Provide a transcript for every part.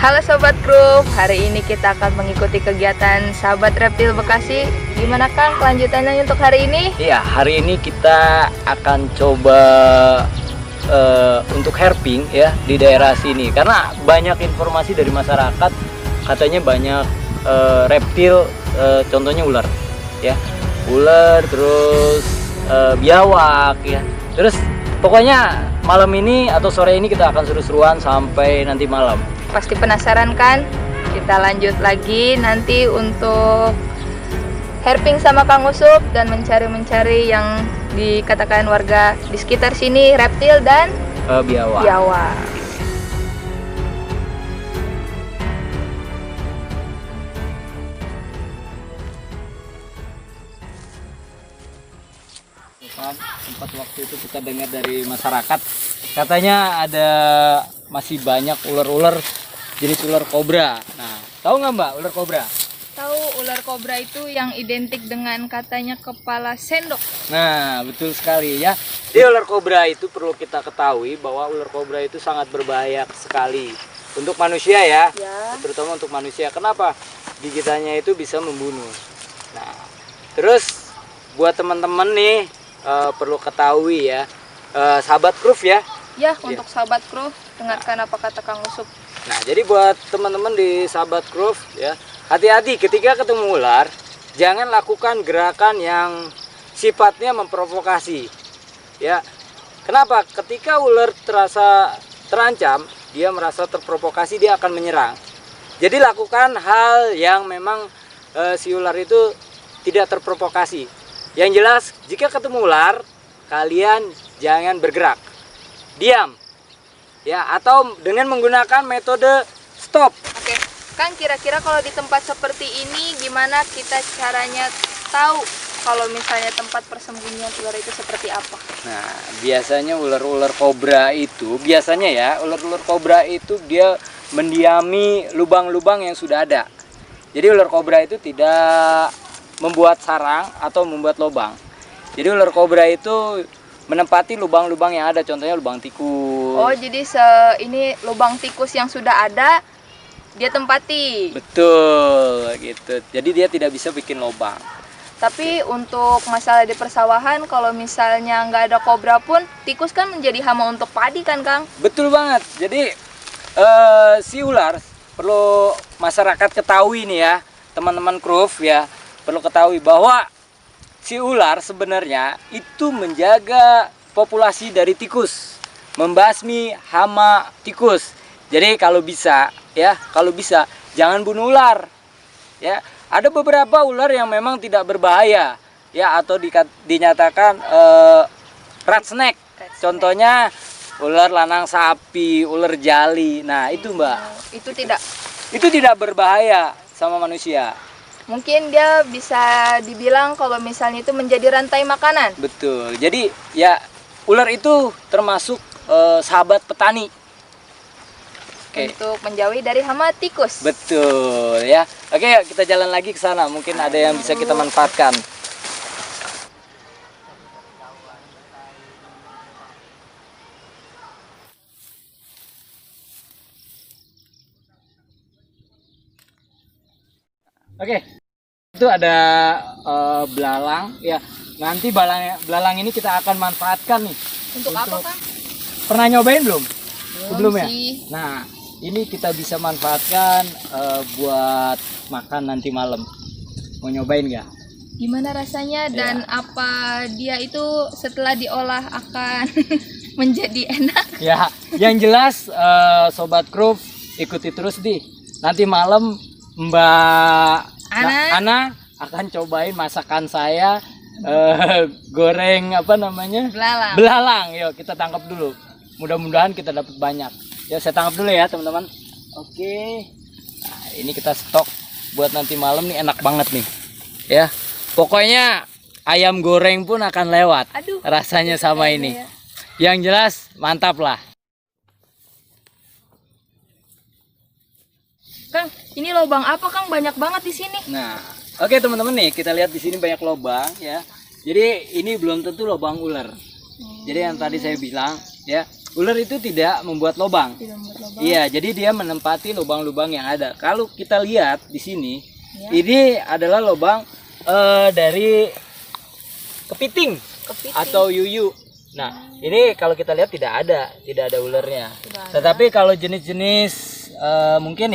Halo Sobat Group, hari ini kita akan mengikuti kegiatan Sahabat Reptil Bekasi. Gimana Kang kelanjutannya untuk hari ini? Iya, hari ini kita akan coba untuk herping ya di daerah sini. Karena banyak informasi dari masyarakat, katanya banyak reptil, contohnya ular ya. Ular, terus biawak ya. Terus pokoknya malam ini atau sore ini kita akan seru-seruan sampai nanti malam. Pasti penasaran kan? Kita lanjut lagi nanti untuk herping sama Kang Usup dan mencari-mencari yang dikatakan warga di sekitar sini reptil dan Biawak. biawak. Sempat waktu itu kita dengar dari masyarakat, katanya ada masih banyak ular-ular jenis ular kobra. Nah, tahu nggak Mbak ular kobra? Tahu ular kobra itu yang identik dengan katanya kepala sendok. Nah, betul sekali ya. Di ular kobra itu perlu kita ketahui bahwa ular kobra itu sangat berbahaya sekali untuk manusia ya. Terutama untuk manusia. Kenapa? Gigitannya itu bisa membunuh. Nah, terus buat teman-teman nih perlu ketahui ya, sahabat Kruf ya. Ya, untuk sahabat kru, dengarkan apa kata Kang Usup. Nah, jadi buat teman-teman di sahabat Kruf ya, hati-hati ketika ketemu ular, jangan lakukan gerakan yang sifatnya memprovokasi. Ya. Kenapa? Ketika ular terasa terancam, dia merasa terprovokasi, dia akan menyerang. Jadi lakukan hal yang memang si ular itu tidak terprovokasi. Yang jelas, jika ketemu ular, kalian jangan bergerak. Diam. Ya, atau dengan menggunakan metode stop. Oke, Kang, kira-kira kalau di tempat seperti ini gimana kita caranya tahu kalau misalnya tempat persembunyian ular itu seperti apa? Nah, biasanya ular-ular kobra itu, biasanya ya, ular-ular kobra itu dia mendiami lubang-lubang yang sudah ada. Jadi ular kobra itu tidak membuat sarang atau membuat lubang. Jadi ular kobra itu menempati lubang-lubang yang ada, contohnya lubang tikus. Oh, jadi ini lubang tikus yang sudah ada dia tempati. Betul, gitu. Jadi dia tidak bisa bikin lubang. Tapi untuk masalah di persawahan, kalau misalnya nggak ada kobra pun, tikus kan menjadi hama untuk padi kan, Kang? Betul banget. Jadi si ular perlu masyarakat ketahui nih ya, teman-teman Kruf ya, perlu ketahui bahwa si ular sebenarnya itu menjaga populasi dari tikus, membasmi hama tikus. Jadi kalau bisa ya, kalau bisa jangan bunuh ular. Ya, ada beberapa ular yang memang tidak berbahaya ya, atau dinyatakan rat snake. Contohnya ular lanang sapi, ular jali. Nah, itu Mbak. Itu tidak berbahaya sama manusia. Mungkin dia bisa dibilang kalau misalnya itu menjadi rantai makanan. Betul. Jadi ya ular itu termasuk sahabat petani. Oke. Untuk menjauhi dari hama tikus. Betul ya. Oke, yuk kita jalan lagi ke sana. Mungkin ada yang bisa kita manfaatkan. Oke. Itu ada belalang ya. Nanti belalang ini kita akan manfaatkan nih. Untuk apa, Kang? Pernah nyobain belum? Belum Sebelumnya. sih. Nah, ini kita bisa manfaatkan buat makan nanti malam. Mau nyobain nggak? Gimana rasanya dan apa dia itu setelah diolah akan menjadi enak? Ya, yang jelas Sobat Kruf ikuti terus di. Nanti malam Mbak Ana akan cobain masakan saya, goreng apa namanya? Belalang. Belalang. Yuk kita tangkap dulu. Mudah-mudahan kita dapat banyak. Ya, saya tangkap dulu ya teman-teman. Oke. Nah, ini kita stok buat nanti malam nih, enak banget nih. Ya, pokoknya ayam goreng pun akan lewat. Aduh, rasanya sama ini. ya. Yang jelas mantap lah. Kang, ini lubang apa, Kang? Banyak banget di sini. Nah, oke teman-teman nih, kita lihat di sini banyak lubang ya. Jadi ini belum tentu lubang ular. Jadi yang tadi saya bilang ya, ular itu tidak membuat lubang. Tidak membuat lubang. Iya, jadi dia menempati lubang-lubang yang ada. Kalau kita lihat di sini, Ya. ini adalah lubang dari kepiting, Kepiting. atau yuyu. Nah, ini kalau kita lihat tidak ada ularnya. Tidak ada. Tetapi kalau jenis-jenis mungkin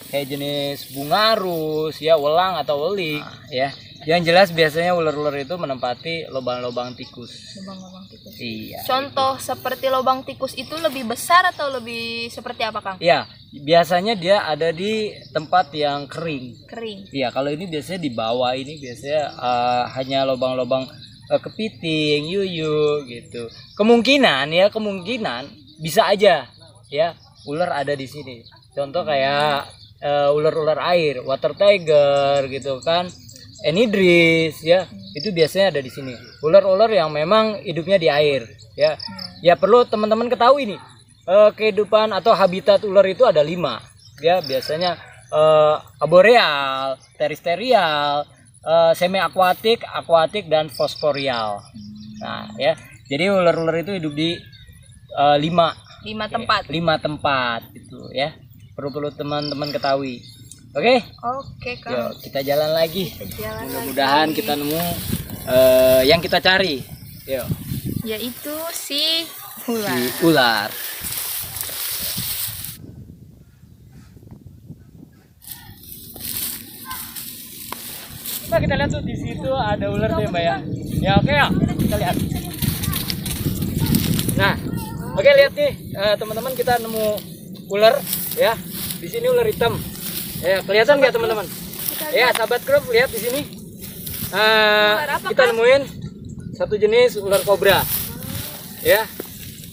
kayak jenis bungarus, ya, welang atau welik, ya. Yang jelas biasanya ular-ular itu menempati lubang-lubang tikus. Lubang-lubang tikus. Iya. Contoh seperti lubang tikus itu lebih besar atau lebih seperti apa, Kang? Iya, biasanya dia ada di tempat yang kering. Kering. Iya, kalau ini biasanya di bawah ini biasanya hanya lubang-lubang kepiting, yuyu gitu. Kemungkinan bisa aja ya ular ada di sini. Contoh kayak ular-ular air, water tiger gitu kan. Enidris ya, itu biasanya ada di sini. Ular-ular yang memang hidupnya di air ya. Ya perlu teman-teman ketahui nih. Kehidupan atau habitat ular itu ada 5 ya, biasanya arboreal, terestrial, semi akuatik, dan fosforial. Nah ya, jadi ular-ular itu hidup di 5 tempat. 5 tempat itu ya, perlu teman-teman ketahui. Oke, Kang. yuk kita jalan lagi. Jalan Mudah-mudahan lagi. kita nemu yang kita cari. Yuk, Yaitu si ular. si ular. Coba kita lihat tuh, di situ ada ular tuh ya, Mbak ya. Ya oke ya, kita lihat. Nah, oke lihat nih teman-teman, kita nemu ular ya. Di sini ular hitam. Ya, kelihatan nggak teman-teman? Ya, sahabat Kruf, lihat di sini. Kita nemuin satu jenis ular kobra. Ya.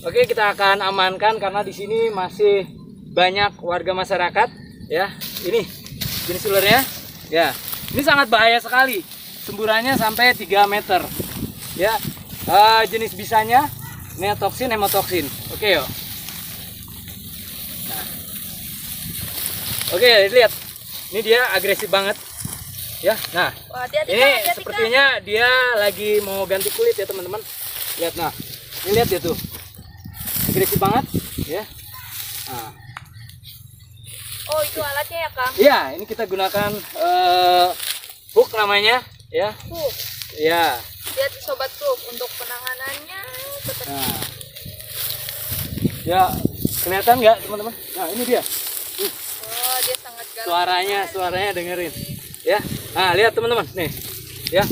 Oke, kita akan amankan karena di sini masih banyak warga masyarakat ya. Ini jenis ularnya. Ya. Ini sangat bahaya sekali. Semburannya sampai 3 meter. Ya. Jenis bisanya neotoksin, hemotoksin. Oke, yuk. Nah. Oke, lihat. Ini dia agresif banget. Ya. Nah, Wah, hati-hati, ini Kang, hati-hati, sepertinya dia lagi mau ganti kulit ya, teman-teman. Lihat, nah. Ini lihat dia tuh. Agresif banget, ya. Nah. Oh, itu alatnya ya, Kang? Iya, ini kita gunakan hook namanya, ya. Ya. Lihat sobat Kruf, untuk penanganannya seperti Nah. Ya, kelihatan nggak, teman-teman? Nah, ini dia. oh, dia sangat galak. Suaranya dengerin. Ya. Nah, lihat teman-teman, nih. Ya.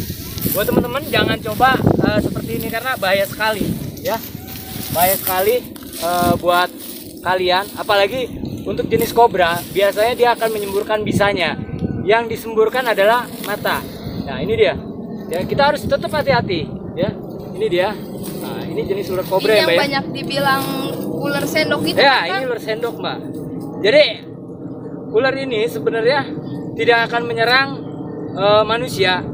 Buat teman-teman jangan coba seperti ini karena bahaya sekali, ya. Bahaya sekali buat kalian, apalagi untuk jenis kobra, biasanya dia akan menyemburkan bisanya. Yang disemburkan adalah mata. Nah, ini dia. Ya, kita harus tetap hati-hati, ya. Ini dia. Nah, ini jenis ular kobra Ini ya, Mbak. yang Ya? banyak dibilang ular sendok itu, Ya, Kang? ini ular sendok, Mbak. Jadi, ular ini sebenarnya tidak akan menyerang manusia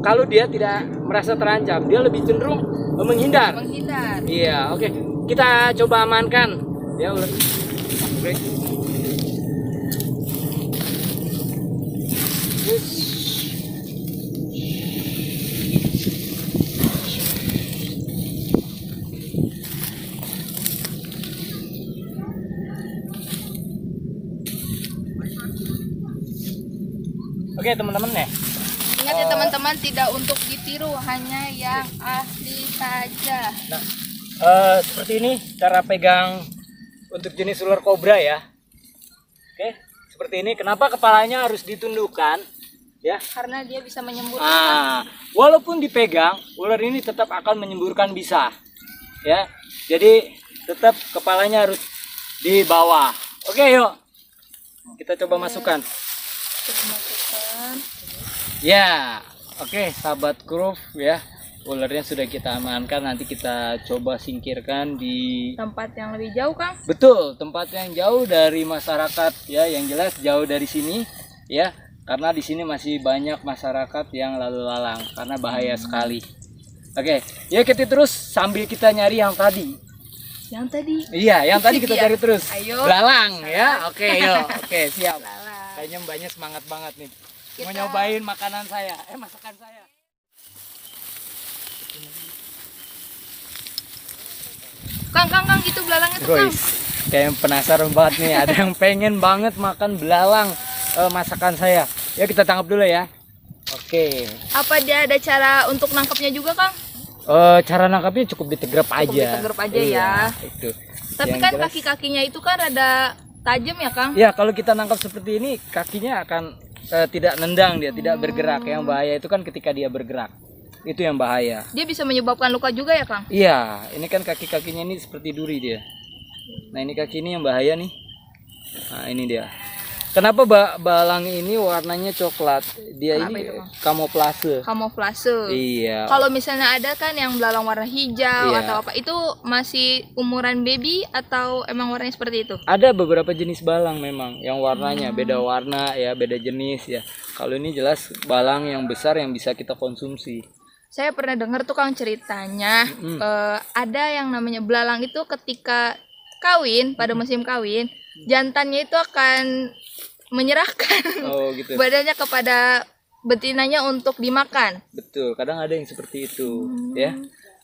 kalau dia tidak merasa terancam. Dia lebih cenderung menghindar. Menghindar. Iya, oke. Kita coba amankan ya ular. Oke. Oke, teman-teman ya. Ingat ya teman-teman, tidak untuk ditiru, hanya yang asli saja. Nah, seperti ini cara pegang untuk jenis ular kobra ya. Oke, seperti ini. Kenapa kepalanya harus ditundukkan? Ya. Karena dia bisa menyemburkan. Walaupun dipegang, ular ini tetap akan menyemburkan bisa. Ya. Jadi tetap kepalanya harus di bawah. Oke, yuk. Kita coba masukkan. Coba masukkan. Ya. Oke, sahabat Kruf ya. Ularnya sudah kita amankan, nanti kita coba singkirkan di Tempat yang lebih jauh, Kang. betul, tempat yang jauh dari masyarakat ya, yang jelas jauh dari sini ya, karena di sini masih banyak masyarakat yang lalu lalang karena bahaya sekali. Oke, ya kita terus sambil kita nyari yang tadi. Yang tadi. Iya, yang tadi kita Iya. cari terus. Ayo. Belalang ya. Oke, yuk. Oke, siap. Belalang. Kayaknya mbaknya semangat banget nih. Mau Kita- nyobain makanan saya. Masakan saya. Kang, itu belalangnya tuh, Kang. Guys, kayak penasaran banget nih. Ada yang pengen banget makan belalang masakan saya. Ya kita tangkap dulu ya. Oke. Apa dia ada cara untuk nangkapnya juga, Kang? Cara nangkapnya cukup ditegrep aja. Ditegrep aja Iya, ya. Itu. Tapi Yang kan jelas- kaki-kakinya itu kan rada tajam ya, Kang? Ya, kalau kita nangkap seperti ini, kakinya akan tidak nendang, dia tidak bergerak. Yang bahaya itu kan ketika dia bergerak. Itu yang bahaya. Dia bisa menyebabkan luka juga ya, Kang? Iya, ini kan kaki-kakinya ini seperti duri dia. Nah, ini kaki ini yang bahaya nih. Nah, ini dia. Kenapa balang ini warnanya coklat? Dia Kenapa ini itu, Bang? kamuflase. Kamuflase. Iya. Kalau misalnya ada kan yang belalang warna hijau Iya. atau apa, itu masih umuran baby atau emang warnanya seperti itu? Ada beberapa jenis balang memang yang warnanya beda warna ya, beda jenis ya. Kalau ini jelas balang yang besar yang bisa kita konsumsi. Saya pernah dengar tuh, Kang, ceritanya ada yang namanya belalang itu ketika kawin, pada musim kawin, jantannya itu akan menyerahkan Oh gitu. badannya kepada betinanya untuk dimakan. Betul, kadang ada yang seperti itu ya.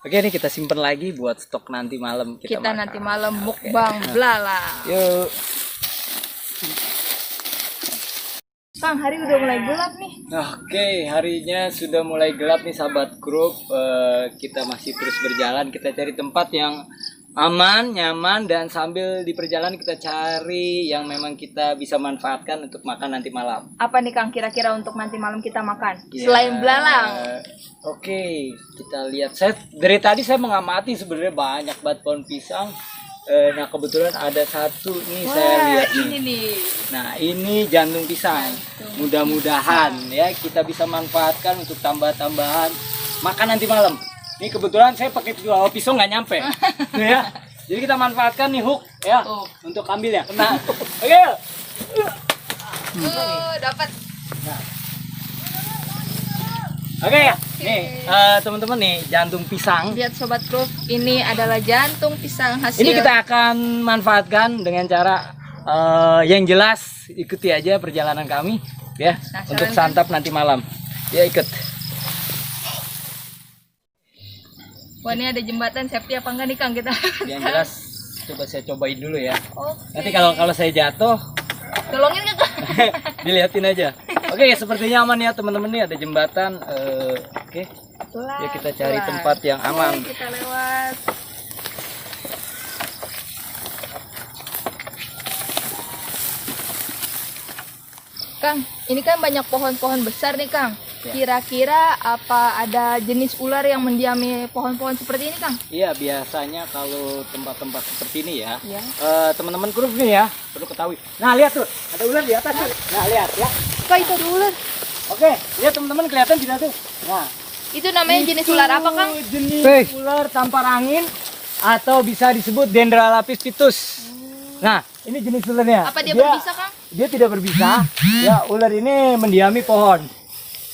Oke, ini kita simpan lagi buat stok nanti malam kita makan. Nanti malam mukbang belalang. Yuk. Kang, hari udah mulai gelap nih. Oke, harinya sudah mulai gelap nih sahabat grup. Kita masih terus berjalan, kita cari tempat yang aman, nyaman, dan sambil di perjalanan kita cari yang memang kita bisa manfaatkan untuk makan nanti malam. Apa nih, Kang, kira-kira untuk nanti malam kita makan? Ya, Selain belalang. Oke, kita lihat. Dari tadi saya mengamati sebenarnya banyak banget pohon pisang. Nah, kebetulan ada satu nih saya lihat nih. Ini nih. Nah, ini jantung pisang. Mudah-mudahan ya kita bisa manfaatkan untuk tambah-tambahan makan nanti malam. Ini kebetulan saya pakai pisau nggak nyampe. Ya. Jadi kita manfaatkan nih hook ya untuk ambil ya. Kena. Oke. Dapat. Oke ya. Nih, teman-teman nih jantung pisang. Lihat sobat grup, ini adalah jantung pisang hasil. Ini kita akan manfaatkan dengan cara yang jelas ikuti aja perjalanan kami ya untuk santap nanti malam. Ya ikut. Wah, ini ada jembatan safety apa enggak nih, Kang, kita? Yang jelas coba saya cobain dulu ya. Oke. Nanti kalau saya jatuh Tolongin nggak, Kang? dilihatin aja. Oke, sepertinya aman ya teman-teman nih ada jembatan. Oke. Ya kita cari tempat yang aman. Kita lewat. Kang, ini kan banyak pohon-pohon besar nih, Kang. Ya. Kira-kira apa ada jenis ular yang mendiami pohon-pohon seperti ini, Kang? Iya, biasanya kalau tempat-tempat seperti ini ya, Iya. teman-teman grup nih ya, perlu ketahui. Nah, lihat tuh, ada ular di atas tuh. Nah, lihat ya. Kak, itu ada ular. Oke, lihat teman-teman kelihatan tidak tuh? Nah, Itu namanya jenis ular apa, Kang? Jenis ular tampar angin atau bisa disebut Dendrolapis pitus. Nah, ini jenis ularnya. Apa dia berbisa, Kang? Dia tidak berbisa. Ya, ular ini mendiami pohon.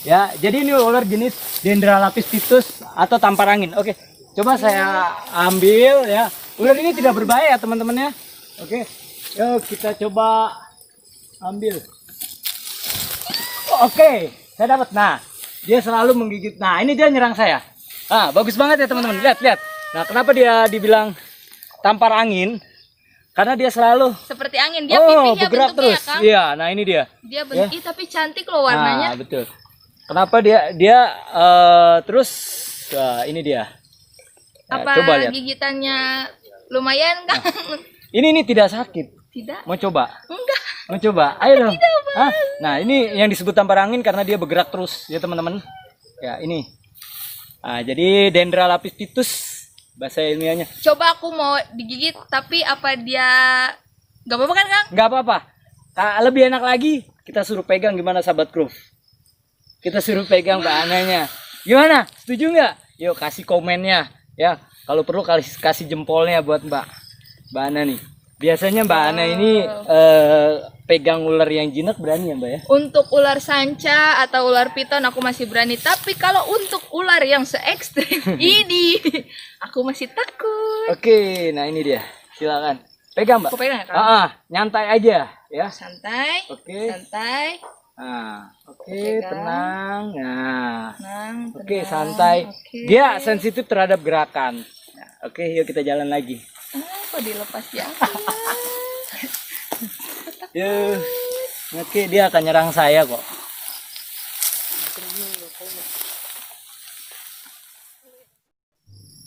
Ya, jadi ini ular jenis Dendrolapis pitus atau tampar angin. Oke, coba saya ambil ya. Ular ini tidak berbahaya, teman-teman ya. Oke, yuk kita coba ambil. Oke, saya dapat. Nah, dia selalu menggigit. Nah, ini dia nyerang saya. Ah, bagus banget ya teman-teman. Lihat, lihat. Nah, kenapa dia dibilang tampar angin? Karena dia selalu Seperti angin, dia pipinya bergerak bentuknya, terus. Kang. Iya, nah ini dia. Dia bentuk, Ya. tapi cantik loh warnanya. Nah, betul. Kenapa dia terus ini dia. Nah, Apa coba lihat. gigitannya lumayan, Kang? Ini tidak sakit. Tidak. Mau coba? Enggak. Mau coba? Ayo dong. Hah? Nah, ini yang disebut tampar angin karena dia bergerak terus ya, teman-teman. Ya, ini. Nah, jadi Dendrolapis pitus bahasa ilmiahnya. Coba aku mau digigit, tapi apa dia nggak apa-apa kan, Kang? Nggak apa-apa. Lebih enak lagi kita suruh pegang, gimana sahabat Groove? Kita suruh pegang bahannya. Gimana? Setuju nggak? Yuk kasih komennya ya. Kalau perlu kasih jempolnya buat Mbak Ana nih. Biasanya Mbak Ana ini pegang ular yang jinak berani ya, Mbak ya? Untuk ular sanca atau ular piton aku masih berani, tapi kalau untuk ular yang se-ekstrim ini aku masih takut. Oke, nah ini dia. Silakan. Pegang, Mbak. Aku pegang ya, Kang? Nyantai aja ya. Santai. Oke. Santai. Nah, oke, Pegang. tenang. Nah. Tenang. Oke, tenang. santai. Oke. Dia sensitif terhadap gerakan. Nah, oke, yuk kita jalan lagi. dilepas ya. Oke, dia akan nyerang saya kok.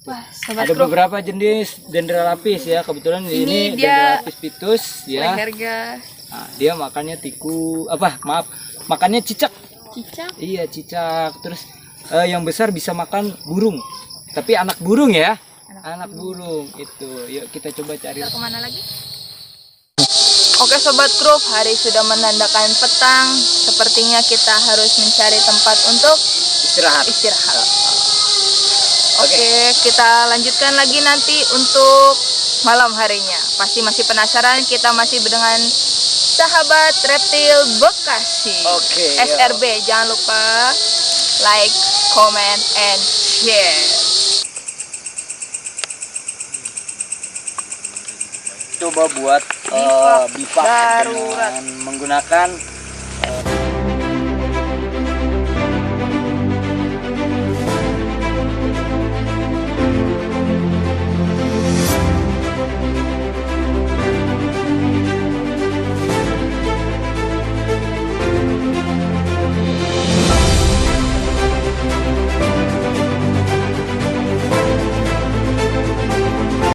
Wah, sobat Ada Kruf, beberapa jenis dendrolapis ya. Kebetulan ini dia dendrolapis pitus ya. leherga Nah, dia makannya makannya cicak. cicak. Iya, cicak. Terus yang besar bisa makan burung. Tapi anak burung ya. Anak burung itu. Yuk kita coba cari. Kita kemana lagi? Oke sobat Kruf, hari sudah menandakan petang. Sepertinya kita harus mencari tempat untuk Istirahat. Oke, kita lanjutkan lagi nanti untuk malam harinya. Pasti masih penasaran, kita masih dengan sahabat reptil Bekasi. Oke, SRB, jangan lupa like, comment, and share. Coba buat Bivak bivak darurat. dengan menggunakan